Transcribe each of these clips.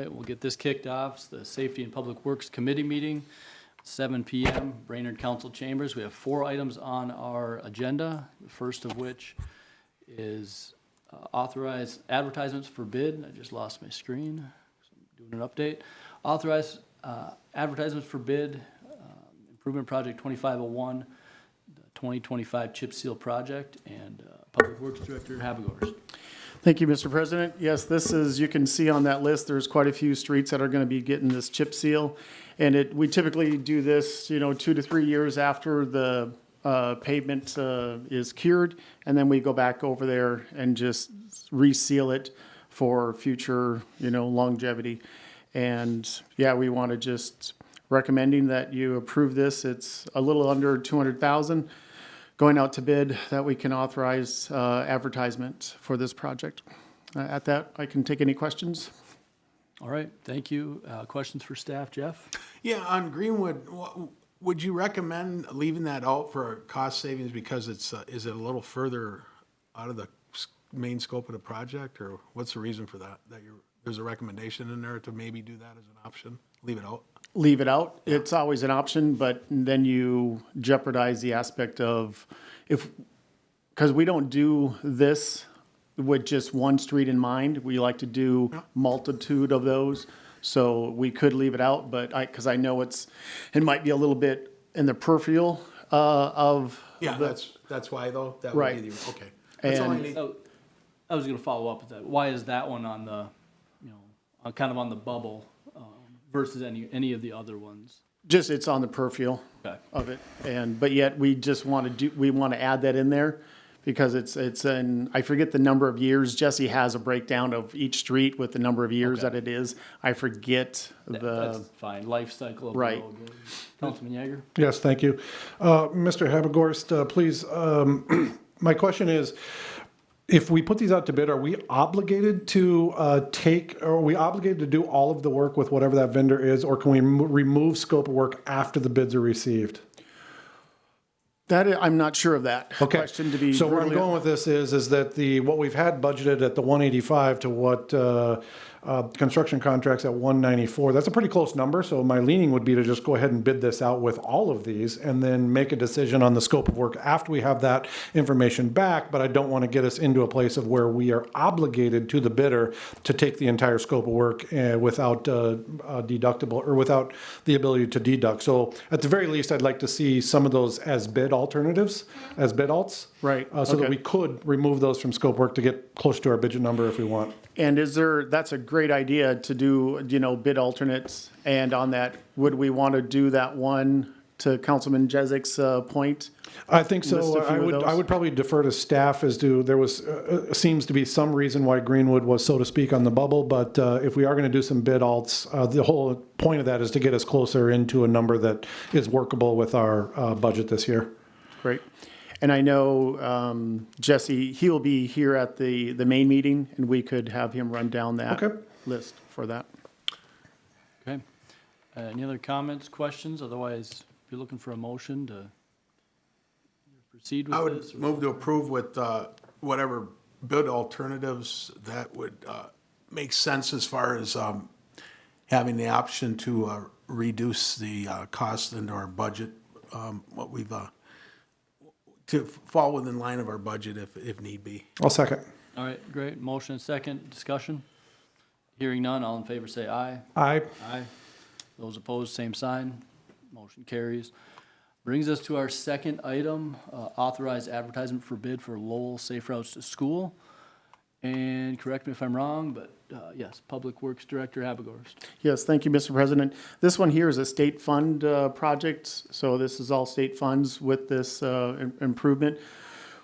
Okay, we'll get this kicked off. It's the Safety and Public Works Committee meeting, 7 p.m., Brainerd Council Chambers. We have 4 items on our agenda, the first of which is authorize advertisements for bid. I just lost my screen, so I'm doing an update. Authorize advertisements for bid, Improvement Project 2501, the 2025 chip seal project, and Public Works Director Habegors. Thank you, Mr. President. Yes, this is, you can see on that list, there's quite a few streets that are going to be getting this chip seal. And we typically do this, 2 to 3 years after the pavement is cured. And then we go back over there and just reseal it for future, longevity. And yeah, we want to just recommending that you approve this. It's a little under 200,000. Going out to bid that we can authorize advertisement for this project. At that, I can take any questions. All right, thank you. Questions for staff, Jeff? Yeah, on Greenwood, would you recommend leaving that out for cost savings because is it a little further out of the main scope of the project, or what's the reason for that? There's a recommendation in there to maybe do that as an option, leave it out? Leave it out. Yeah. It's always an option, but then you jeopardize the aspect of because we don't do this with just one street in mind. We like to do multitude of those. So we could leave it out, but because I know it might be a little bit in the peripheral of. Yeah, that's why though. That right. Would be okay. That's all I need. I was going to follow up with that. Why is that one on the, kind of on the bubble versus any of the other ones? Just it's on the peripheral of it, but yet we just want to add that in there because it's in, I forget the number of years. Jesse has a breakdown of each street with the number of years that it is. I forget that's fine. Life cycle of the road. Councilman Yeager? Yes, thank you. Mr. Habegorst, please, my question is, if we put these out to bid, are we obligated to do all of the work with whatever that vendor is, or can we remove scope of work after the bids are received? I'm not sure of that. Okay. Question to be so where I'm going with this is that what we've had budgeted at the 185 to what construction contracts at 194, that's a pretty close number. So my leaning would be to just go ahead and bid this out with all of these and then make a decision on the scope of work after we have that information back. But I don't want to get us into a place of where we are obligated to the bidder to take the entire scope of work without deductible or without the ability to deduct. So at the very least, I'd like to see some of those as bid alternatives, as bid alts. Right. So that we could remove those from scope work to get close to our budget number if we want. And that's a great idea to do, bid alternates. And on that, would we want to do that one to Councilman Jezik's point? I think so. I would probably defer to staff as to there was seems to be some reason why Greenwood was, so to speak, on the bubble. But if we are going to do some bid alts, the whole point of that is to get us closer into a number that is workable with our budget this year. Great. And I know Jesse, he will be here at the main meeting, and we could have him run down that list for that. Okay. Any other comments, questions? Otherwise, if you're looking for a motion to proceed with this. I would move to approve with whatever bid alternatives that would make sense as far as having the option to reduce the cost into our budget, what we've to fall within line of our budget if need be. I'll second. All right, great. Motion and second. Discussion? Hearing none, all in favor say aye. Aye. Aye. Those opposed, same sign. Motion carries. Brings us to our second item, authorized advertisement for bid for Lowell Safe Routes to School. And correct me if I'm wrong, but yes, Public Works Director Habegorst. Yes, thank you, Mr. President. This one here is a state fund project. So this is all state funds with this improvement,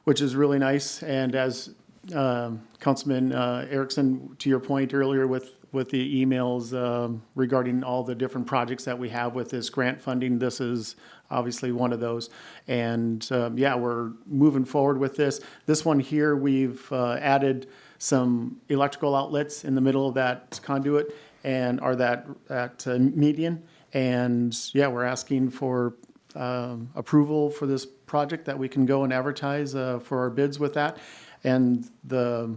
which is really nice. And as Councilman Erickson, to your point earlier with the emails regarding all the different projects that we have with this grant funding, this is obviously one of those. And yeah, we're moving forward with this. This one here, we've added some electrical outlets in the middle of that conduit and that median. And yeah, we're asking for approval for this project that we can go and advertise for our bids with that. And the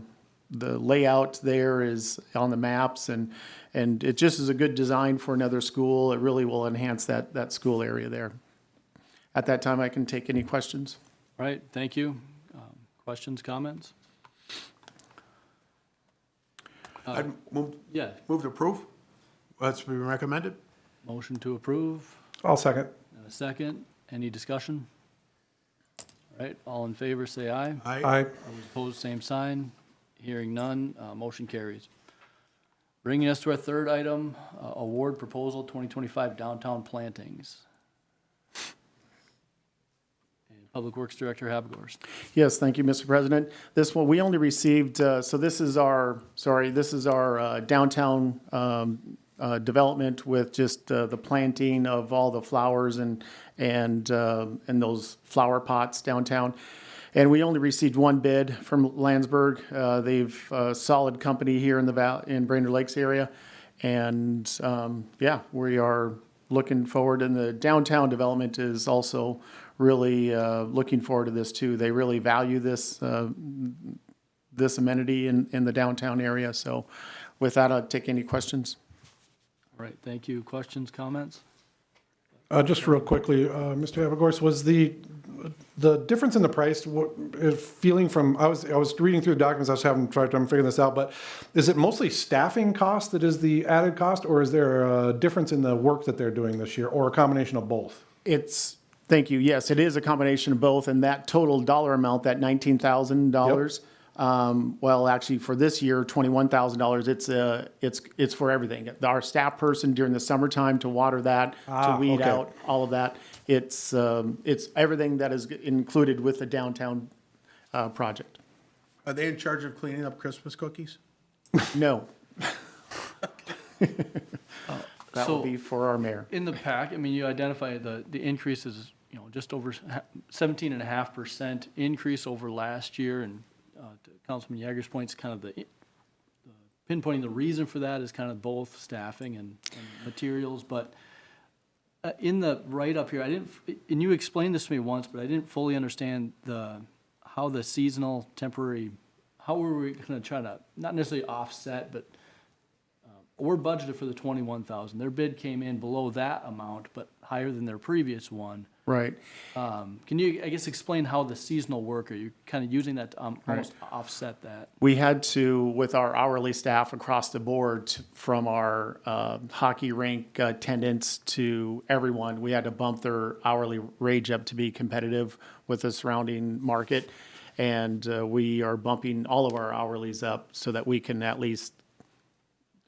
the layout there is on the maps, and it just is a good design for another school. It really will enhance that school area there. At that time, I can take any questions. All right, thank you. Questions, comments? I'd move Yeah, to approve. What's been recommended? motion to approve, I'll second. and a second. Any discussion? All right, all in favor, say aye. Aye. Those opposed, same sign. Hearing none, motion carries. Bringing us to our third item, award proposal 2025 downtown plantings. And Public Works Director Habgorst. Yes, thank you, Mr. President. This one, we only received, so this is our downtown development with just the planting of all the flowers and those flower pots downtown. And we only received one bid from Landsberg. They've a solid company here in Brainerd Lakes area. And yeah, we are looking forward, and the downtown development is also really looking forward to this too. They really value this amenity in the downtown area. So with that, I'll take any questions. All right, thank you. Questions, comments? Just real quickly, Mr. Avagors, was the difference in the price, feeling from, I was reading through the documents, I was having tried to figure this out, but is it mostly staffing cost that is the added cost, or is there a difference in the work that they're doing this year, or a combination of both? Thank you. Yes, it is a combination of both, and that total dollar amount, that $19,000. Well, actually, for this year, $21,000. It's for everything. Our staff person during the summertime to water that, to weed okay. out all of that. It's everything that is included with the downtown project. Are they in charge of cleaning up Christmas cookies? No. That So- will be for our mayor. In the pack, I mean, you identify the increase is, just over 17.5% increase over last year. And to Councilman Yeager's point, it's kind of the pinpointing the reason for that is kind of both staffing and materials. But in the write-up here, and you explained this to me once, but I didn't fully understand how the seasonal temporary, how were we going to try to, not necessarily offset, but we're budgeted for the 21,000. Their bid came in below that amount, but higher than their previous one. Right. Can you, I guess, explain how the seasonal work, are you kind of using that to almost offset that? We had to, with our hourly staff across the board, from our hockey rink attendants to everyone, we had to bump their hourly wage up to be competitive with the surrounding market. And we are bumping all of our hourlies up so that we can at least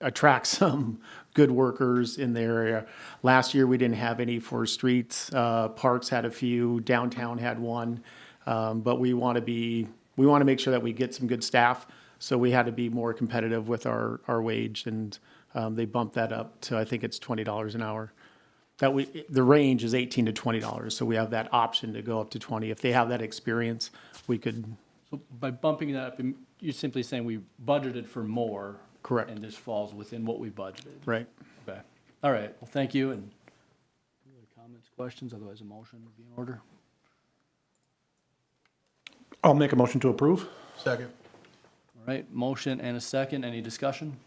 attract some good workers in the area. Last year, we didn't have any for streets. Parks had a few, downtown had one. But we want to make sure that we get some good staff. So we had to be more competitive with our wage, and they bumped that up to, I think it's $20 an hour. The range is $18 to $20, so we have that option to go up to 20. If they have that experience, we could. So by bumping that up, you're simply saying we budgeted for more. Correct. And this falls within what we budgeted. Right. Okay. All right. Well, thank you. And any other comments, questions? Otherwise, a motion would be in order. I'll make a motion to approve. Second. All right. Motion and a second. Any discussion?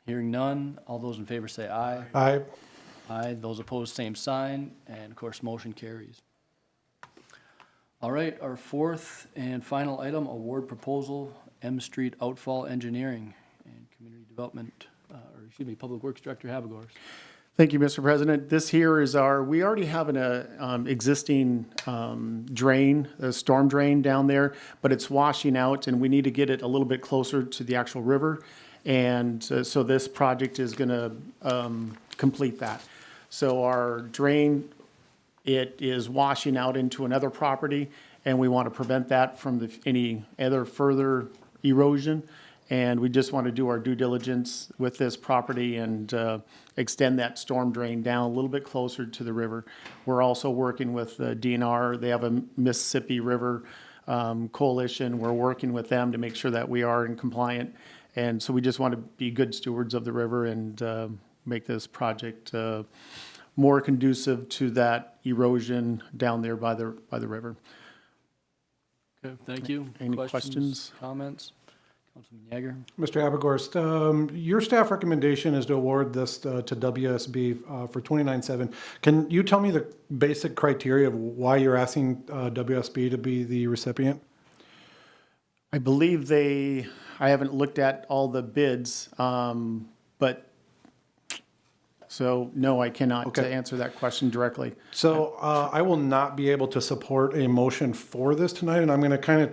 Hearing none. All those in favor say aye. Aye. Aye. Those opposed, same sign. And of course, motion carries. All right. Our fourth and final item, award proposal, M Street Outfall Engineering and Community Development, Public Works Director Habagors. Thank you, Mr. President. This here is we already have an existing drain, a storm drain down there, but it's washing out, and we need to get it a little bit closer to the actual river. And so this project is going to complete that. So our drain, it is washing out into another property, and we want to prevent that from any other further erosion. And we just want to do our due diligence with this property and extend that storm drain down a little bit closer to the river. We're also working with the DNR. They have a Mississippi River coalition. We're working with them to make sure that we are in compliant. And so we just want to be good stewards of the river and make this project more conducive to that erosion down there by the river. Okay, thank you. Any questions? Comments? Councilman Yeager? Mr. Abigorst, your staff recommendation is to award this to WSB for 29.7. Can you tell me the basic criteria of why you're asking WSB to be the recipient? I believe I haven't looked at all the bids, but, so no, I cannot Okay. answer that question directly. So I will not be able to support a motion for this tonight, and I'm going to kind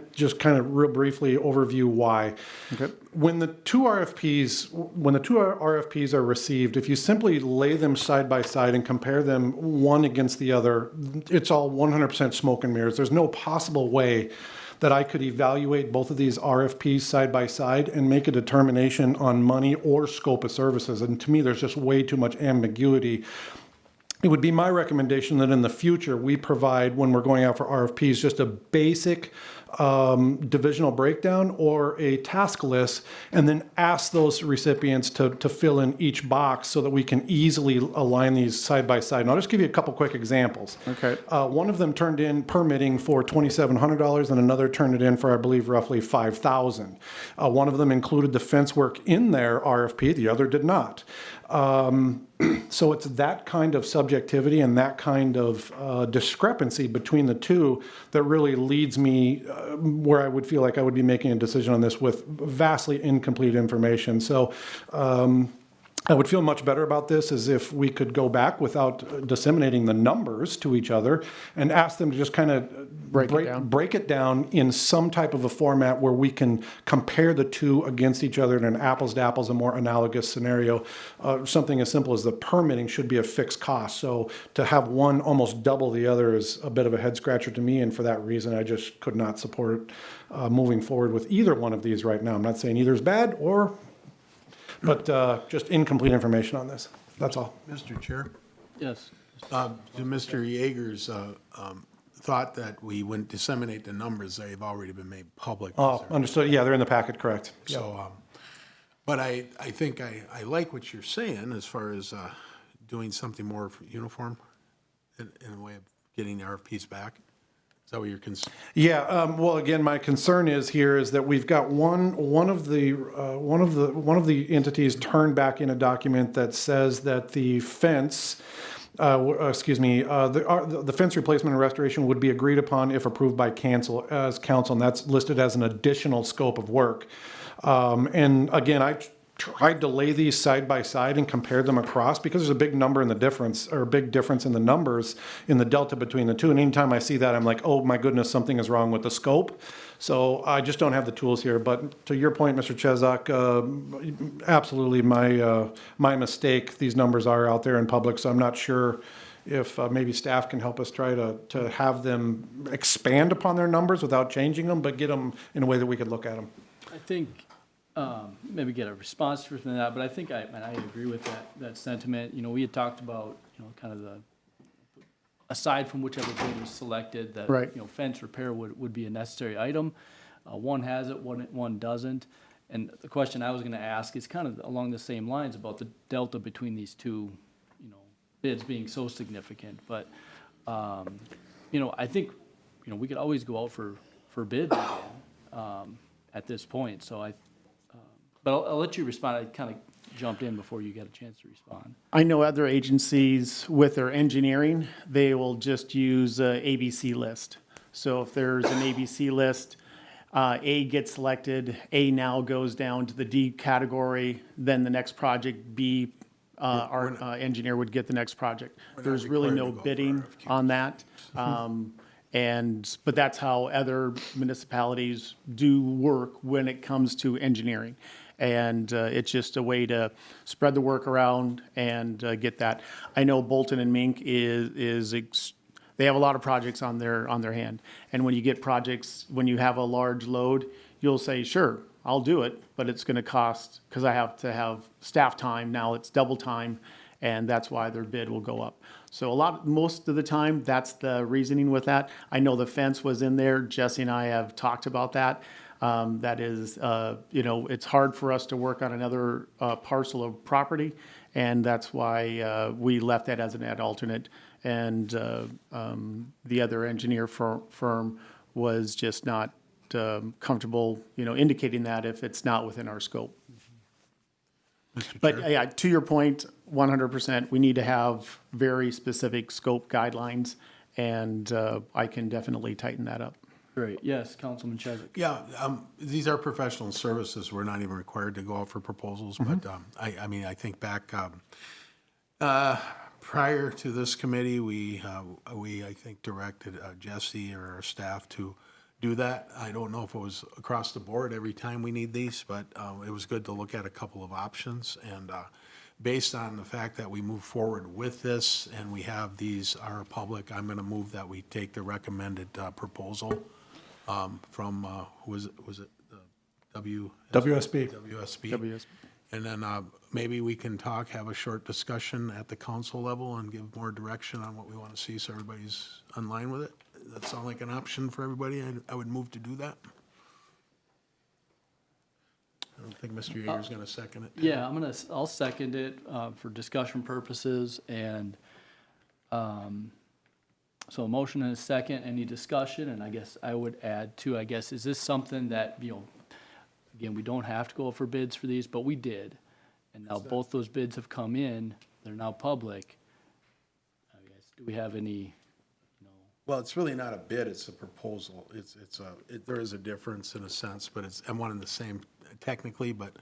of real briefly overview why. Okay. When the two RFPs are received, if you simply lay them side by side and compare them one against the other, it's all 100% smoke and mirrors. There's no possible way that I could evaluate both of these RFPs side by side and make a determination on money or scope of services. And to me, there's just way too much ambiguity. It would be my recommendation that in the future, we provide, when we're going out for RFPs, just a basic divisional breakdown or a task list, and then ask those recipients to fill in each box so that we can easily align these side by side. And I'll just give you a couple quick examples. Okay. One of them turned in permitting for $2,700 and another turned it in for, I believe, roughly $5,000. One of them included the fence work in their RFP, the other did not. So it's that kind of subjectivity and that kind of discrepancy between the two that really leads me where I would feel like I would be making a decision on this with vastly incomplete information. So I would feel much better about this as if we could go back without disseminating the numbers to each other and ask them to just kind of break it down in some type of a format where we can compare the two against each other in an apples to apples, a more analogous scenario. Something as simple as the permitting should be a fixed cost. So to have one almost double the other is a bit of a head scratcher to me. And for that reason, I just could not support moving forward with either one of these right now. I'm not saying either is bad but just incomplete information on this. That's all. Mr. Chair, Yes. to Mr. Yeager's thought that we wouldn't disseminate the numbers, they've already been made public. Oh, understood. Yeah, they're in the packet, correct. So, but I think I like what you're saying as far as doing something more uniform in a way of getting the RFPs back. Is that what you're concerned? Yeah. Well, again, my concern is that we've got one of the entities turned back in a document that says that the fence. The fence replacement and restoration would be agreed upon if approved by council, and that's listed as an additional scope of work. And again, I tried to lay these side by side and compare them across because there's a big number in the difference, or a big difference in the numbers in the delta between the two. And anytime I see that, I'm like, oh my goodness, something is wrong with the scope. So I just don't have the tools here. But to your point, Mr. Chesak, absolutely my mistake. These numbers are out there in public, so I'm not sure if maybe staff can help us try to have them expand upon their numbers without changing them, but get them in a way that we could look at them. I think maybe get a response from that, but I think I agree with that sentiment. You know, we had talked about, you know, kind of the, aside from whichever bid was selected, that, Right. you know, fence repair would be a necessary item. One has it, one doesn't. And the question I was gonna ask is kind of along the same lines about the delta between these two, you know, bids being so significant. But, you know, I think, you know, we could always go out for bids again, at this point. So but I'll let you respond. I kind of jumped in before you got a chance to respond. I know other agencies with their engineering, they will just use a ABC list. So if there's an ABC list, A gets selected, A now goes down to the D category, then the next project, B, our engineer would get the next project. not There's really required no to go for bidding RFQs. on that. But that's how other municipalities do work when it comes to engineering. And it's just a way to spread the work around and get that. I know Bolton and Mink they have a lot of projects on their hand. And when you get projects, when you have a large load, you'll say, sure, I'll do it, but it's going to cost, because I have to have staff time. Now it's double time, and that's why their bid will go up. So most of the time, that's the reasoning with that. I know the fence was in there. Jesse and I have talked about that. That is, you know, it's hard for us to work on another parcel of property, and that's why we left that as an ad alternate. And the other engineer firm was just not comfortable, indicating that if it's not within our scope. Mr. But Chair? yeah, to your point, 100%, we need to have very specific scope guidelines, and I can definitely tighten that up. Great, yes, Councilman Chadwick. Yeah, these are professional services. We're not even required to go out for proposals, but I mean, I think back prior to this committee, we I think directed Jesse or our staff to do that. I don't know if it was across the board every time we need these, but it was good to look at a couple of options. And based on the fact that we move forward with this and we have these are public, I'm going to move that we take the recommended proposal from, who was it the WSB. WSB. And then maybe we can have a short discussion at the council level and give more direction on what we want to see so everybody's in line with it. That sound like an option for everybody? I would move to do that. I don't think Mr. Yeager's going to second it. Yeah, I'll second it for discussion purposes, and so a motion and a second, any discussion, and I guess I would add too, is this something that, again, we don't have to go for bids for these, but we did, and now both those bids have come in, they're now public. I guess, do we have any, Well, it's really not a bid, it's a proposal. There is a difference in a sense, but it's one and the same technically, but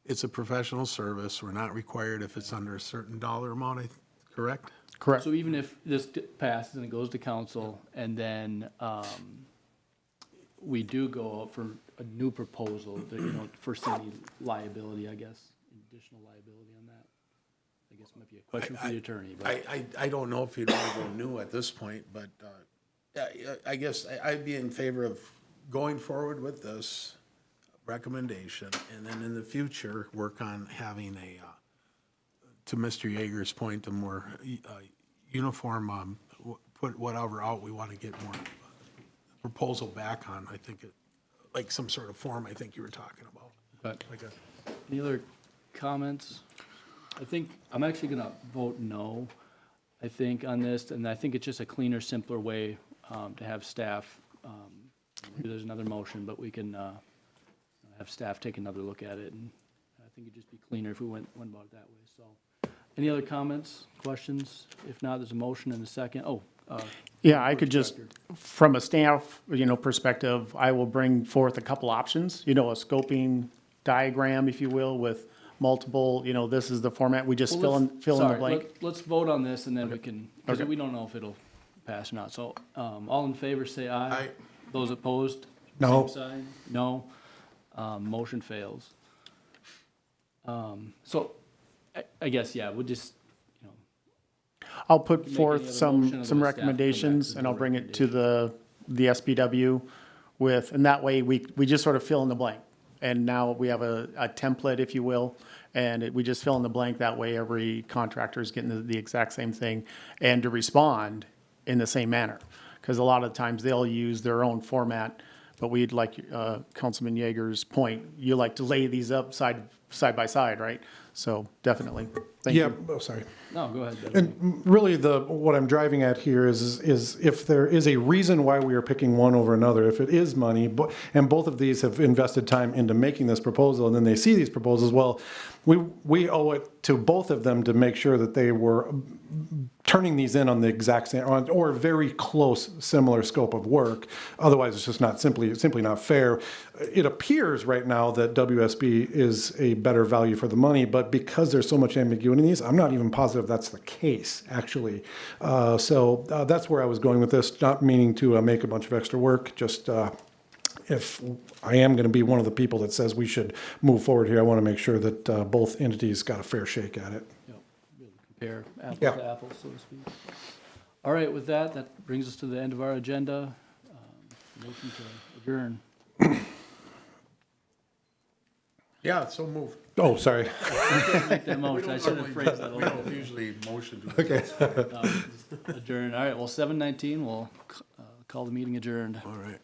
it's a professional service. We're not required if it's under a certain dollar amount, correct? Correct. So even if this passes and it goes to council, and then we do go out for a new proposal, for city liability, additional liability on that? I guess it might be a question for the attorney. But I don't know if you'd want to go new at this point, but I guess I'd be in favor of going forward with this recommendation, and then in the future, work on having to Mr. Yeager's point, a more uniform, put whatever out we want to get more proposal back on. I think like some sort of form I think you were talking about. But Like any other comments? I think I'm actually going to vote no, on this, and I think it's just a cleaner, simpler way to have staff. Maybe there's another motion, but we can have staff take another look at it, and I think it'd just be cleaner if we went about it that way. So, any other comments, questions? If not, there's a motion and a second. Yeah, I could just, from a staff, perspective, I will bring forth a couple options, a scoping diagram, if you will, with multiple, this is the format, we just fill in the blank. Let's vote on this, and then we can, because we don't know if it'll pass or not. So, all in favor, say aye. Aye. Those opposed? No. Same sign? No. Motion fails. So, I guess, yeah, we'll just, I'll put Make forth any other motion, some or the staff come back recommendations, to and the I'll bring it to the SPW and that way we just sort of fill in the blank. And now we have a template, if you will, and we just fill in the blank. That way every contractor is getting the exact same thing and to respond in the same manner. Because a lot of times they'll use their own format, but we'd like, Councilman Yeager's point, you like to lay these up side by side, right? So definitely. Thank Yeah, you. oh, sorry. no, go ahead. Devin. And really, what I'm driving at here is if there is a reason why we are picking one over another, if it is money, and both of these have invested time into making this proposal, and then they see these proposals, well, we owe it to both of them to make sure that they were turning these in on the exact same or very close, similar scope of work. Otherwise, it's just not simply not fair. It appears right now that WSB is a better value for the money, but because there's so much ambiguity in these, I'm not even positive that's the case, actually. So that's where I was going with this, not meaning to make a bunch of extra work, just if I am going to be one of the people that says we should move forward here, I want to make sure that both entities got a fair shake at it. Yep, be able to compare apples Yeah. to apples, so to speak. All right, with that brings us to the end of our agenda. Motion to adjourn. Yeah, so moved. Oh, sorry. Make that motion. I should have phrased that a We little don't bit. usually motion to. Okay. Adjourn. All right, well, 7:19, we'll call the meeting adjourned. All right.